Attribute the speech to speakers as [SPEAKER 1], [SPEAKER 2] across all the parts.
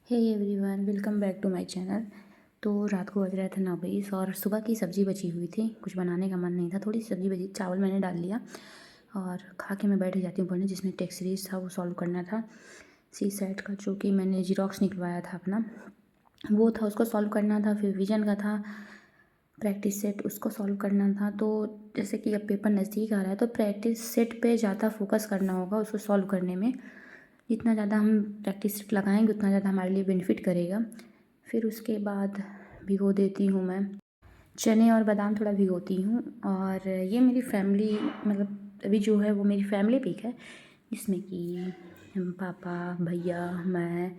[SPEAKER 1] Hey everyone, welcome back to my channel. तो रात को बज रहे थे 9 और सुबह की सब्ज़ी बची हुई थी। कुछ बनाने का मन नहीं था, थोड़ी सी सब्ज़ी बची, चावल मैंने डाल लिया और खा के मैं बैठ जाती हूँ पढ़ने, जिसमें टेक्स्ट सीरीज़ था वो सॉल्व करना था। सी सेट का जो कि मैंने जीरोक्स निकलवाया था अपना, वो था, उसको सॉल्व करना था। फिर विजन का था प्रैक्टिस सेट, उसको सॉल्व करना था। तो जैसे कि अब पेपर नज़दीक आ रहा है तो प्रैक्टिस सेट पे ज़्यादा फोकस करना होगा उसको सॉल्व करने में। जितना ज़्यादा हम प्रैक्टिस सेट लगाएंगे उतना ज़्यादा हमारे लिए बेनिफिट करेगा। फिर उसके बाद भिगो देती हूँ मैं चने और बादाम, थोड़ा भिगोती हूँ। और ये मेरी फैमिली, मतलब अभी जो है वो मेरी फैमिली पिक है, जिसमें कि हम पापा, भैया, मैं,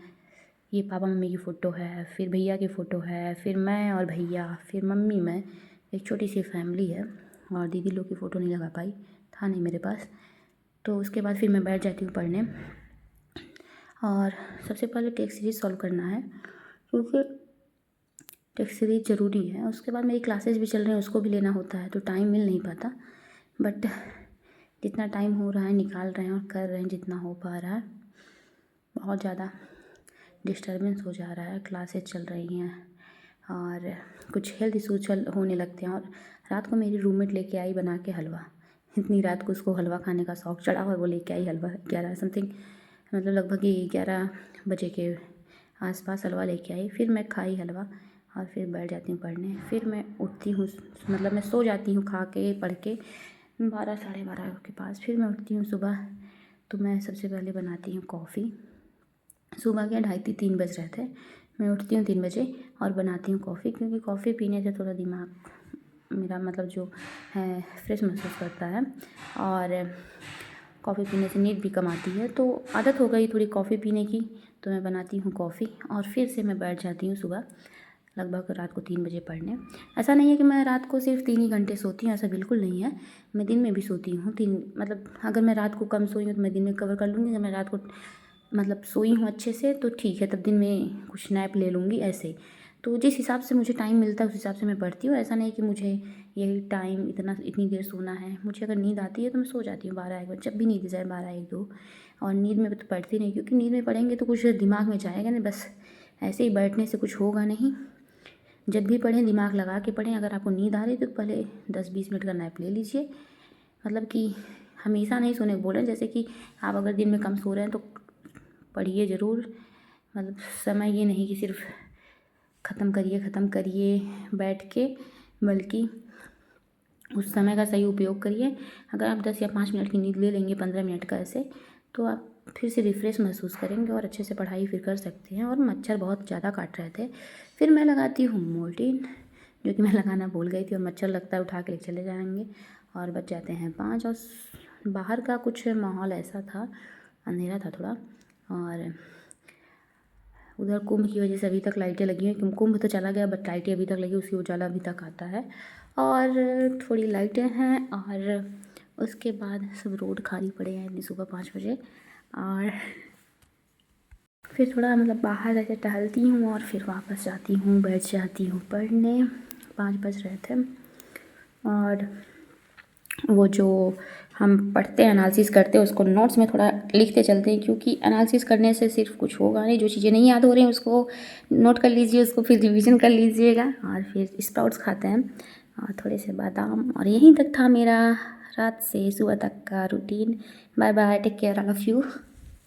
[SPEAKER 1] ये पापा मम्मी की फ़ोटो है, फिर भैया की फ़ोटो है, फिर मैं और भैया, फिर मम्मी, मैं, एक छोटी सी फैमिली है। और दीदी लोग की फ़ोटो नहीं लगा पाई, था नहीं मेरे पास। तो उसके बाद फिर मैं बैठ जाती हूँ पढ़ने। और सबसे पहले टेक्स्ट सीरीज़ सॉल्व करना है, क्योंकि टेक्स्ट सीरीज़ ज़रूरी है। उसके बाद मेरी क्लासेस भी चल रही हैं, उसको भी लेना होता है, तो टाइम मिल नहीं पाता। बट जितना टाइम हो रहा है निकाल रहे हैं और कर रहे हैं जितना हो पा रहा है। बहुत ज़्यादा डिस्टर्बेंस हो जा रहा है, क्लासेस चल रही हैं और कुछ हेल्थ इशू होने लगते हैं। और रात को मेरी रूममेट लेके आई बना के हलवा। इतनी रात को उसको हलवा खाने का शौक़ चढ़ा और वो लेके आई हलवा 11 समथिंग, मतलब लगभग 11 बजे के आसपास हलवा लेके आई। फिर मैं खाई हलवा और फिर बैठ जाती हूँ पढ़ने। फिर मैं उठती हूँ, मतलब मैं सो जाती हूँ खा के पढ़ के 12 साढ़े 12 के पास। फिर मैं उठती हूँ सुबह, तो मैं सबसे पहले बनाती हूँ कॉफ़ी। सुबह के 2:30-3 बज रहे थे, मैं उठती हूँ 3 बजे और बनाती हूँ कॉफ़ी, क्योंकि कॉफ़ी पीने से थोड़ा दिमाग मेरा, मतलब जो है, फ्रेश महसूस करता है। और कॉफ़ी पीने से नींद भी कम आती है, तो आदत हो गई थोड़ी कॉफ़ी पीने की, तो मैं बनाती हूँ कॉफ़ी और फिर से मैं बैठ जाती हूँ सुबह लगभग रात को 3 बजे पढ़ने। ऐसा नहीं है कि मैं रात को सिर्फ 3 ही घंटे सोती हूँ, ऐसा बिल्कुल नहीं है। मैं दिन में भी सोती हूँ 3, मतलब अगर मैं रात को कम सोई हूँ तो मैं दिन में कवर कर लूँगी। अगर मैं रात को मतलब सोई हूँ अच्छे से तो ठीक है, तब दिन में कुछ नैप ले लूँगी ऐसे। तो जिस हिसाब से मुझे टाइम मिलता है उस हिसाब से मैं पढ़ती हूँ। ऐसा नहीं कि मुझे यही टाइम इतनी देर सोना है। मुझे अगर नींद आती है तो मैं सो जाती हूँ 12-1 बजे, जब भी नींद जाए 12-1-2। और नींद में तो पढ़ती नहीं, क्योंकि नींद में पढ़ेंगे तो कुछ दिमाग में जाएगा नहीं, बस ऐसे ही बैठने से कुछ होगा नहीं। जब भी पढ़ें दिमाग लगा के पढ़ें। अगर आपको नींद आ रही है तो पहले 10-20 मिनट का नैप ले लीजिए। मतलब कि हमेशा नहीं सोने को बोल रहे हैं, जैसे कि आप अगर दिन में कम सो रहे हैं तो पढ़िए ज़रूर। मतलब समय ये नहीं कि सिर्फ ख़त्म करिए बैठ के, बल्कि उस समय का सही उपयोग करिए। अगर आप 10 या 5 मिनट की नींद ले लेंगे, 15 मिनट का ऐसे, तो आप फिर से रिफ़्रेश महसूस करेंगे और अच्छे से पढ़ाई फिर कर सकते हैं। और मच्छर बहुत ज़्यादा काट रहे थे, फिर मैं लगाती हूँ मोर्टीन, जो कि मैं लगाना भूल गई थी। और मच्छर लगता है उठा के चले जाएंगे। और बच जाते हैं 5। और बाहर का कुछ माहौल ऐसा था, अंधेरा था थोड़ा, और उधर कुंभ की वजह से अभी तक लाइटें लगी हैं। कुंभ तो चला गया बट लाइटें अभी तक लगी, उसकी उजाला अभी तक आता है और थोड़ी लाइटें हैं। और उसके बाद सब रोड खाली पड़े हैं इतनी सुबह 5 बजे। और फिर थोड़ा मतलब बाहर ऐसे टहलती हूँ और फिर वापस जाती हूँ, बैठ जाती हूँ पढ़ने। 5 बज रहे थे। और वो जो हम पढ़ते हैं, एनालिसिस करते हैं, उसको नोट्स में थोड़ा लिखते चलते हैं, क्योंकि एनालिसिस करने से सिर्फ कुछ होगा नहीं। जो चीज़ें नहीं याद हो रही हैं उसको नोट कर लीजिए, उसको फिर रिवीजन कर लीजिएगा। और फिर स्प्राउट्स खाते हैं और थोड़े से बादाम। और यहीं तक था मेरा रात से सुबह तक का routine. Bye bye, take care, I love you.